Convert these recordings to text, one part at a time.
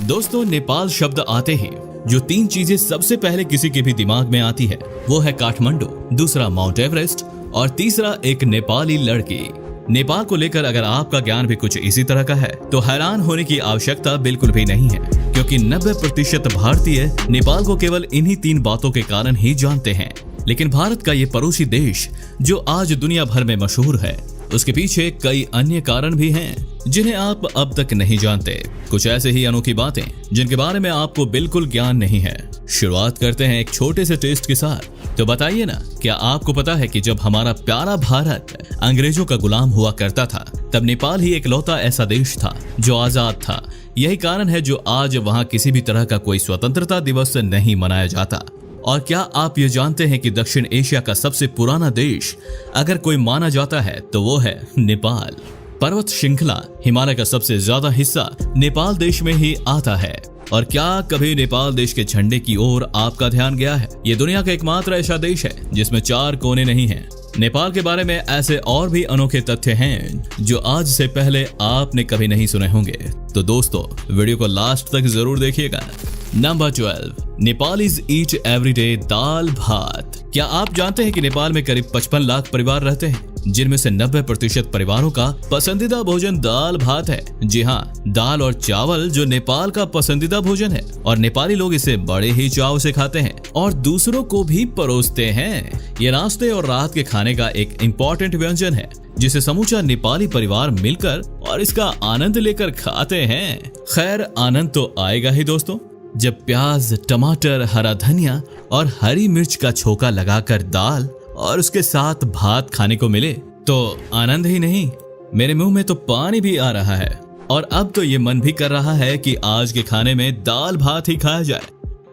दोस्तों, नेपाल शब्द आते ही जो 3 चीजें सबसे पहले किसी के भी दिमाग में आती है वो है काठमांडू, दूसरा माउंट एवरेस्ट और तीसरा एक नेपाली लड़की। नेपाल को लेकर अगर आपका ज्ञान भी कुछ इसी तरह का है तो हैरान होने की आवश्यकता बिल्कुल भी नहीं है, क्योंकि 90% भारतीय नेपाल को केवल इन्हीं 3 बातों के कारण ही जानते हैं। लेकिन भारत का ये पड़ोसी देश जो आज दुनिया भर में मशहूर है, उसके पीछे कई अन्य कारण भी हैं जिन्हें आप अब तक नहीं जानते। कुछ ऐसे ही अनोखी बातें जिनके बारे में आपको बिल्कुल ज्ञान नहीं है। शुरुआत करते हैं एक छोटे से टेस्ट के साथ। तो बताइए ना, क्या आपको पता है कि जब हमारा प्यारा भारत अंग्रेजों का गुलाम हुआ करता था, तब नेपाल ही इकलौता ऐसा देश था जो आजाद था। यही कारण है जो आज वहाँ किसी भी तरह का कोई स्वतंत्रता दिवस नहीं मनाया जाता। और क्या आप ये जानते हैं कि दक्षिण एशिया का सबसे पुराना देश अगर कोई माना जाता है तो वो है नेपाल। पर्वत श्रृंखला हिमालय का सबसे ज्यादा हिस्सा नेपाल देश में ही आता है। और क्या कभी नेपाल देश के झंडे की ओर आपका ध्यान गया है? ये दुनिया का एकमात्र ऐसा देश है जिसमें 4 कोने नहीं हैं। नेपाल के बारे में ऐसे और भी अनोखे तथ्य हैं जो आज से पहले आपने कभी नहीं सुने होंगे। तो दोस्तों, वीडियो को लास्ट तक जरूर देखिएगा। नंबर 12, नेपालीज ईट एवरीडे दाल भात। क्या आप जानते हैं कि नेपाल में करीब 55 लाख परिवार रहते हैं, जिनमें से 90% परिवारों का पसंदीदा भोजन दाल भात है। जी हाँ, दाल और चावल जो नेपाल का पसंदीदा भोजन है, और नेपाली लोग इसे बड़े ही चाव से खाते हैं और दूसरों को भी परोसते हैं। ये नाश्ते और रात के खाने का एक इम्पोर्टेंट व्यंजन है जिसे समूचा नेपाली परिवार मिलकर और इसका आनंद लेकर खाते हैं। खैर, आनंद तो आएगा ही दोस्तों, जब प्याज, टमाटर, हरा धनिया और हरी मिर्च का छोका लगाकर दाल और उसके साथ भात खाने को मिले तो आनंद ही नहीं, मेरे मुंह में तो पानी भी आ रहा है। और अब तो ये मन भी कर रहा है कि आज के खाने में दाल भात ही खाया जाए।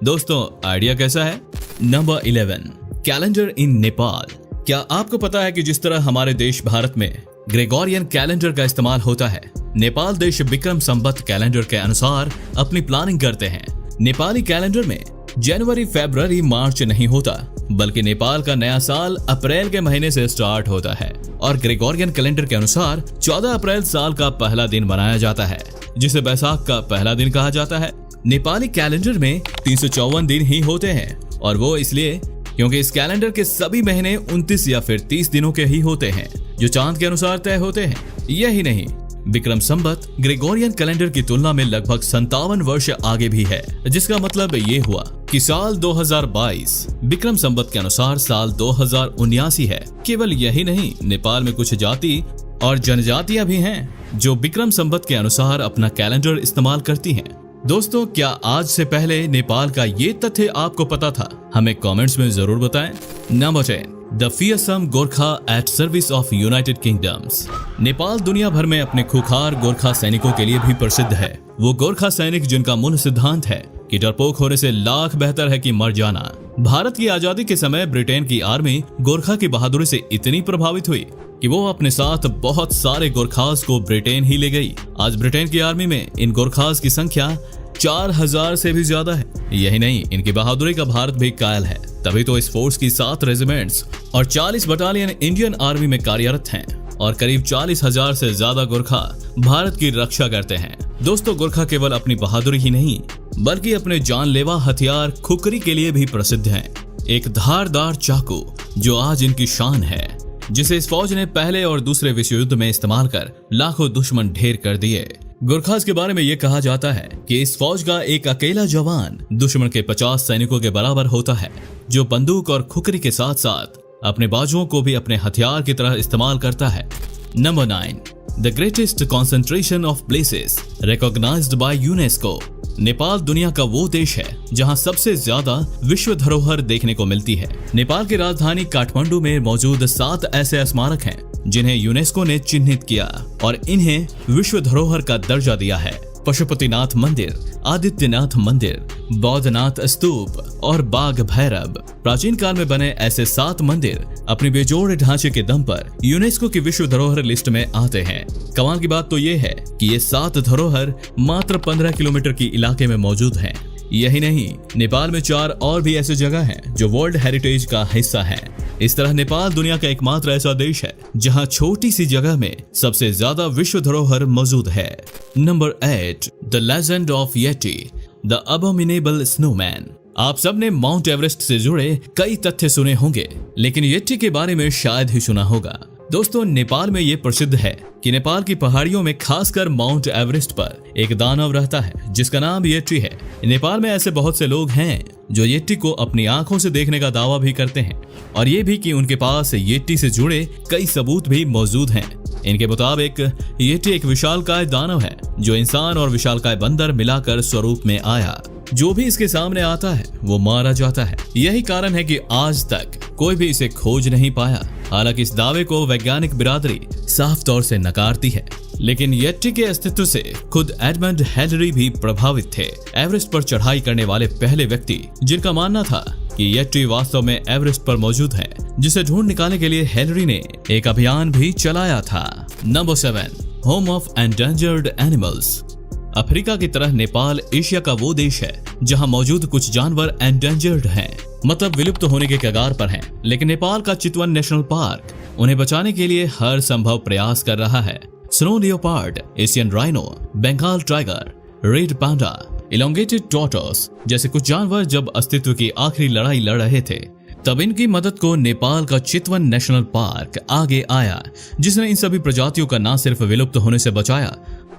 दोस्तों, आइडिया कैसा है? Number 11, calendar in Nepal. क्या आपको पता है कि जिस तरह हमारे देश भारत में ग्रेगोरियन कैलेंडर का इस्तेमाल होता है, नेपाल देश विक्रम संवत कैलेंडर के अनुसार अपनी प्लानिंग करते हैं। नेपाली कैलेंडर में जनवरी, फरवरी, मार्च नहीं होता, बल्कि नेपाल का नया साल अप्रैल के महीने से स्टार्ट होता है। और ग्रेगोरियन कैलेंडर के अनुसार 14 अप्रैल साल का पहला दिन मनाया जाता है, जिसे बैसाख का पहला दिन कहा जाता है। नेपाली कैलेंडर में 354 दिन ही होते हैं, और वो इसलिए क्योंकि इस कैलेंडर के सभी महीने 29 या फिर 30 दिनों के ही होते हैं, जो चांद के अनुसार तय होते हैं। यही नहीं, विक्रम संवत ग्रेगोरियन कैलेंडर की तुलना में लगभग 57 वर्ष आगे भी है, जिसका मतलब ये हुआ कि साल 2022 विक्रम संवत के अनुसार साल 2079 है। केवल यही नहीं, नेपाल में कुछ जाति और जनजातियां भी हैं जो विक्रम संवत के अनुसार अपना कैलेंडर इस्तेमाल करती हैं। दोस्तों, क्या आज से पहले नेपाल का ये तथ्य आपको पता था? हमें कमेंट्स में जरूर बताएं। Number 10, the fearsome Gurkha at service of United Kingdoms. Nepal दुनिया भर में अपने खूंखार गोरखा सैनिकों के लिए भी प्रसिद्ध है। वो गोरखा सैनिक जिनका मूल सिद्धांत है कि डरपोक होने से लाख बेहतर है कि मर जाना। भारत की आजादी के समय ब्रिटेन की आर्मी गोरखा की बहादुरी से इतनी प्रभावित हुई कि वो अपने साथ बहुत सारे गोरखास को ब्रिटेन ही ले गई। आज ब्रिटेन की आर्मी में इन गोरखास की संख्या 4000 से भी ज्यादा है। यही नहीं, इनकी बहादुरी का भारत भी कायल है। तभी तो इस फोर्स की 7 रेजिमेंट्स और 40 बटालियन इंडियन आर्मी में कार्यरत हैं, और करीब 40,000 से ज्यादा गोरखा भारत की रक्षा करते हैं। दोस्तों, गोरखा केवल अपनी बहादुरी ही नहीं, बल्कि अपने जानलेवा हथियार खुकरी के लिए भी प्रसिद्ध हैं। एक धारदार चाकू जो आज इनकी शान है, जिसे इस फौज ने पहले और दूसरे विश्व युद्ध में इस्तेमाल कर लाखों दुश्मन ढेर कर दिए। गोरखास के बारे में ये कहा जाता है कि इस फौज का एक अकेला जवान दुश्मन के 50 सैनिकों के बराबर होता है, जो बंदूक और खुकरी के साथ साथ अपने बाजुओं को भी अपने हथियार की तरह इस्तेमाल करता है। Number 9, the greatest concentration of places recognised by UNESCO. Nepal दुनिया का वो देश है जहां सबसे ज्यादा विश्व धरोहर देखने को मिलती है। नेपाल की राजधानी काठमांडू में मौजूद 7 ऐसे स्मारक हैं जिन्हें यूनेस्को ने चिन्हित किया और इन्हें विश्व धरोहर का दर्जा दिया है। पशुपतिनाथ मंदिर, आदित्यनाथ मंदिर, बौद्धनाथ स्तूप और बाघ भैरव। प्राचीन काल में बने ऐसे 7 मंदिर अपने बेजोड़ ढांचे के दम पर यूनेस्को की विश्व धरोहर लिस्ट में आते हैं। कमाल की बात तो ये है कि ये 7 धरोहर मात्र 15 किलोमीटर की इलाके में मौजूद हैं। यही नहीं, नेपाल में 4 और भी ऐसी जगह हैं जो वर्ल्ड हेरिटेज का हिस्सा है। इस तरह नेपाल दुनिया का एकमात्र ऐसा देश है जहां छोटी सी जगह में सबसे ज्यादा विश्व धरोहर मौजूद है। Number 8, the legend of Yeti, the abominable snowman. आप सबने माउंट एवरेस्ट से जुड़े कई तथ्य सुने होंगे, लेकिन येटी के बारे में शायद ही सुना होगा। दोस्तों, नेपाल में ये प्रसिद्ध है कि नेपाल की पहाड़ियों में खासकर माउंट एवरेस्ट पर एक दानव रहता है जिसका नाम येटी है। नेपाल में ऐसे बहुत से लोग हैं जो येटी को अपनी आंखों से देखने का दावा भी करते हैं और ये भी कि उनके पास येटी से जुड़े कई सबूत भी मौजूद हैं। इनके मुताबिक येटी एक विशालकाय दानव है जो इंसान और विशालकाय बंदर मिलाकर स्वरूप में आया। जो भी इसके सामने आता है वो मारा जाता है। यही कारण है कि आज तक कोई भी इसे खोज नहीं पाया। हालांकि इस दावे को वैज्ञानिक बिरादरी साफ तौर से नकारती है, लेकिन येटी के अस्तित्व से खुद एडमंड हिलरी भी प्रभावित थे। एवरेस्ट पर चढ़ाई करने वाले पहले व्यक्ति जिनका मानना था कि येटी वास्तव में एवरेस्ट पर मौजूद है, जिसे ढूंढ निकालने के लिए हिलरी ने एक अभियान भी चलाया था। Number 7, home of endangered animals. Africa की तरह नेपाल एशिया का वो देश है जहां मौजूद कुछ जानवर एंडेंजर्ड हैं, मतलब विलुप्त होने के कगार पर हैं। लेकिन नेपाल का चितवन नेशनल पार्क उन्हें बचाने के लिए हर संभव प्रयास कर रहा है। Snow leopard, Asian rhino, Bengal tiger, red panda, elongated tortoise जैसे कुछ जानवर जब अस्तित्व की आखिरी लड़ाई लड़ रहे थे, तब इनकी मदद को नेपाल का चितवन नेशनल पार्क आगे आया, जिसने इन सभी प्रजातियों का न सिर्फ विलुप्त होने से बचाया,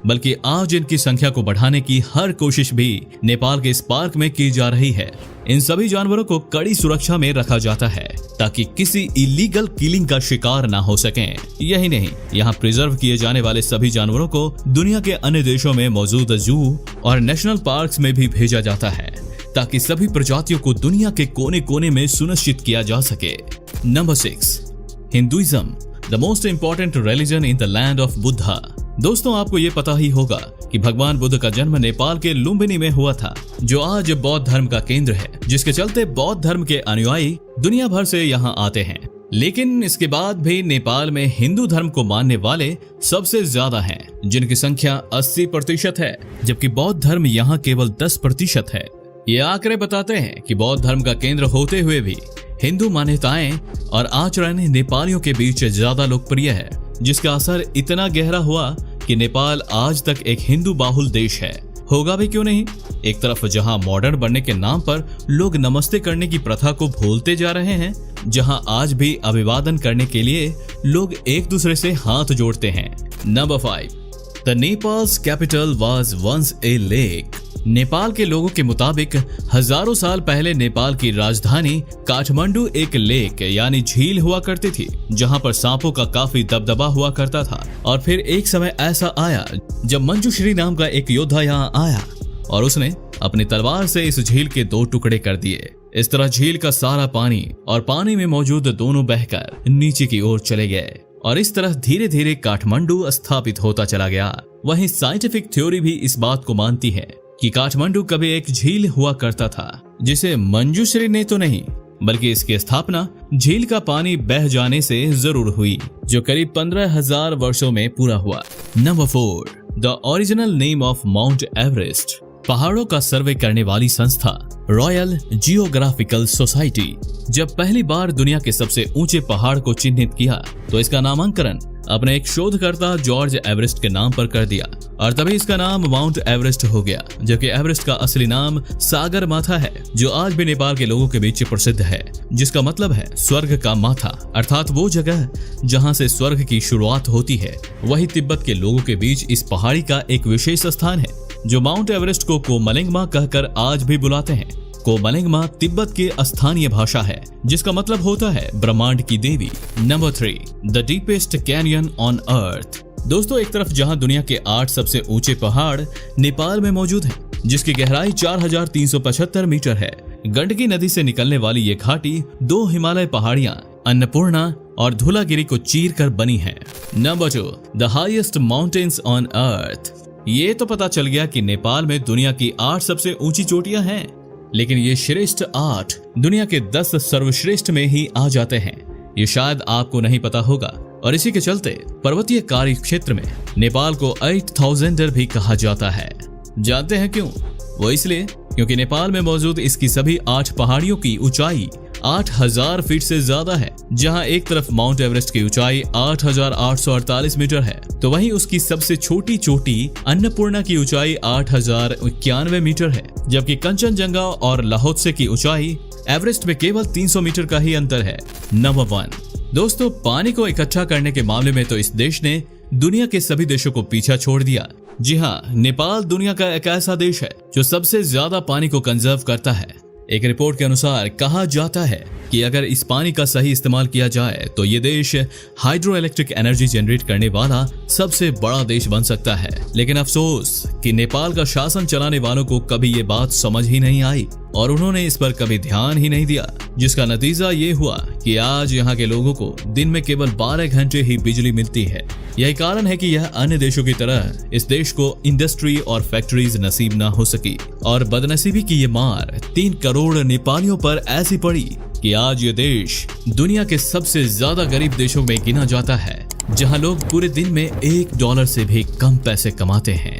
बल्कि आज इनकी संख्या को बढ़ाने की हर कोशिश भी नेपाल के इस पार्क में की जा रही है। इन सभी जानवरों को कड़ी सुरक्षा में रखा जाता है ताकि किसी इलीगल किलिंग का शिकार ना हो सकें। यही नहीं, यहाँ प्रिजर्व किए जाने वाले सभी जानवरों को दुनिया के अन्य देशों में मौजूद जू और नेशनल पार्क्स में भी भेजा जाता है ताकि सभी प्रजातियों को दुनिया के कोने कोने में सुनिश्चित किया जा सके। Number 6, Hinduism, the most important religion in the land of Buddha. दोस्तों, आपको ये पता ही होगा कि भगवान बुद्ध का जन्म नेपाल के लुम्बिनी में हुआ था, जो आज बौद्ध धर्म का केंद्र है, जिसके चलते बौद्ध धर्म के अनुयायी दुनिया भर से यहाँ आते हैं। लेकिन इसके बाद भी नेपाल में हिंदू धर्म को मानने वाले सबसे ज्यादा हैं, जिनकी संख्या 80% है, जबकि बौद्ध धर्म यहाँ केवल 10% है। ये आंकड़े बताते हैं कि बौद्ध धर्म का केंद्र होते हुए भी हिंदू मान्यताएं और आचरण नेपालियों के बीच ज्यादा लोकप्रिय है, जिसका असर इतना गहरा हुआ कि नेपाल आज तक एक हिंदू बाहुल देश है। होगा भी क्यों नहीं। एक तरफ जहां मॉडर्न बनने के नाम पर लोग नमस्ते करने की प्रथा को भूलते जा रहे हैं, जहां आज भी अभिवादन करने के लिए लोग एक दूसरे से हाथ जोड़ते हैं। Number 5, the Nepal's capital was once a lake. Nepal के लोगों के मुताबिक हजारों साल पहले नेपाल की राजधानी काठमांडू एक लेक यानी झील हुआ करती थी, जहां पर सांपों का काफी दबदबा हुआ करता था। और फिर एक समय ऐसा आया जब मंजूश्री नाम का एक योद्धा यहाँ आया और उसने अपनी तलवार से इस झील के 2 टुकड़े कर दिए। इस तरह झील का सारा पानी और पानी में मौजूद दोनों बहकर नीचे की ओर चले गए और इस तरह धीरे धीरे काठमांडू स्थापित होता चला गया। वहीं साइंटिफिक थ्योरी भी इस बात को मानती है कि काठमांडू कभी एक झील हुआ करता था, जिसे मंजूश्री ने तो नहीं बल्कि इसकी स्थापना झील का पानी बह जाने से जरूर हुई, जो करीब 15,000 वर्षों में पूरा हुआ। Number 4, the original name of mount Everest. पहाड़ों का सर्वे करने वाली संस्था रॉयल जियोग्राफिकल सोसाइटी जब पहली बार दुनिया के सबसे ऊंचे पहाड़ को चिन्हित किया तो इसका नामांकन अपने एक शोधकर्ता जॉर्ज एवरेस्ट के नाम पर कर दिया और तभी इसका नाम माउंट एवरेस्ट हो गया, जबकि एवरेस्ट का असली नाम सागर माथा है, जो आज भी नेपाल के लोगों के बीच प्रसिद्ध है, जिसका मतलब है स्वर्ग का माथा, अर्थात वो जगह जहां से स्वर्ग की शुरुआत होती है। वही तिब्बत के लोगों के बीच इस पहाड़ी का एक विशेष स्थान है, जो माउंट एवरेस्ट को कोमलिंगमा कहकर आज भी बुलाते हैं। कोमलिंगमा तिब्बत की स्थानीय भाषा है, जिसका मतलब होता है ब्रह्मांड की देवी। Number 3, the deepest canyon on earth. दोस्तों, एक तरफ जहां दुनिया के 8 सबसे ऊंचे पहाड़ नेपाल में मौजूद हैं, जिसकी गहराई 4,375 मीटर है। गंडकी नदी से निकलने वाली ये घाटी 2 हिमालय पहाड़ियां अन्नपूर्णा और धूलागिरी को चीर कर बनी है। Number 2, the highest mountains on earth. ये तो पता चल गया कि नेपाल में दुनिया की 8 सबसे ऊंची चोटियां हैं, लेकिन ये श्रेष्ठ 8 दुनिया के 10 सर्वश्रेष्ठ में ही आ जाते हैं। ये शायद आपको नहीं पता होगा और इसी के चलते पर्वतीय कार्य क्षेत्र में नेपाल को 8000 भी कहा जाता है। जानते हैं क्यों? वो इसलिए क्योंकि नेपाल में मौजूद इसकी सभी 8 पहाड़ियों की ऊंचाई 8000 फीट से ज्यादा है। जहां एक तरफ माउंट एवरेस्ट की ऊंचाई 8848 मीटर है, तो वहीं उसकी सबसे छोटी चोटी अन्नपूर्णा की ऊंचाई 8091 मीटर है। जबकि कंचनजंगा और लाहौत्से की ऊंचाई एवरेस्ट में केवल 300 मीटर का ही अंतर है। नंबर 1 दोस्तों, पानी को इकट्ठा करने के मामले में तो इस देश ने दुनिया के सभी देशों को पीछा छोड़ दिया। जी हाँ, नेपाल दुनिया का एक ऐसा देश है जो सबसे ज्यादा पानी को कंजर्व करता है। एक रिपोर्ट के अनुसार कहा जाता है कि अगर इस पानी का सही इस्तेमाल किया जाए तो ये देश हाइड्रो इलेक्ट्रिक एनर्जी जनरेट करने वाला सबसे बड़ा देश बन सकता है। लेकिन अफसोस कि नेपाल का शासन चलाने वालों को कभी ये बात समझ ही नहीं आई और उन्होंने इस पर कभी ध्यान ही नहीं दिया, जिसका नतीजा ये हुआ कि आज यहाँ के लोगों को दिन में केवल 12 घंटे ही बिजली मिलती है। यही कारण है कि यह अन्य देशों की तरह इस देश को इंडस्ट्री और फैक्ट्रीज नसीब ना हो सकी और बदनसीबी की ये मार 3 करोड़ नेपालियों पर ऐसी पड़ी कि आज ये देश दुनिया के सबसे ज्यादा गरीब देशों में गिना जाता है, जहां लोग पूरे दिन में $1 से भी कम पैसे कमाते हैं।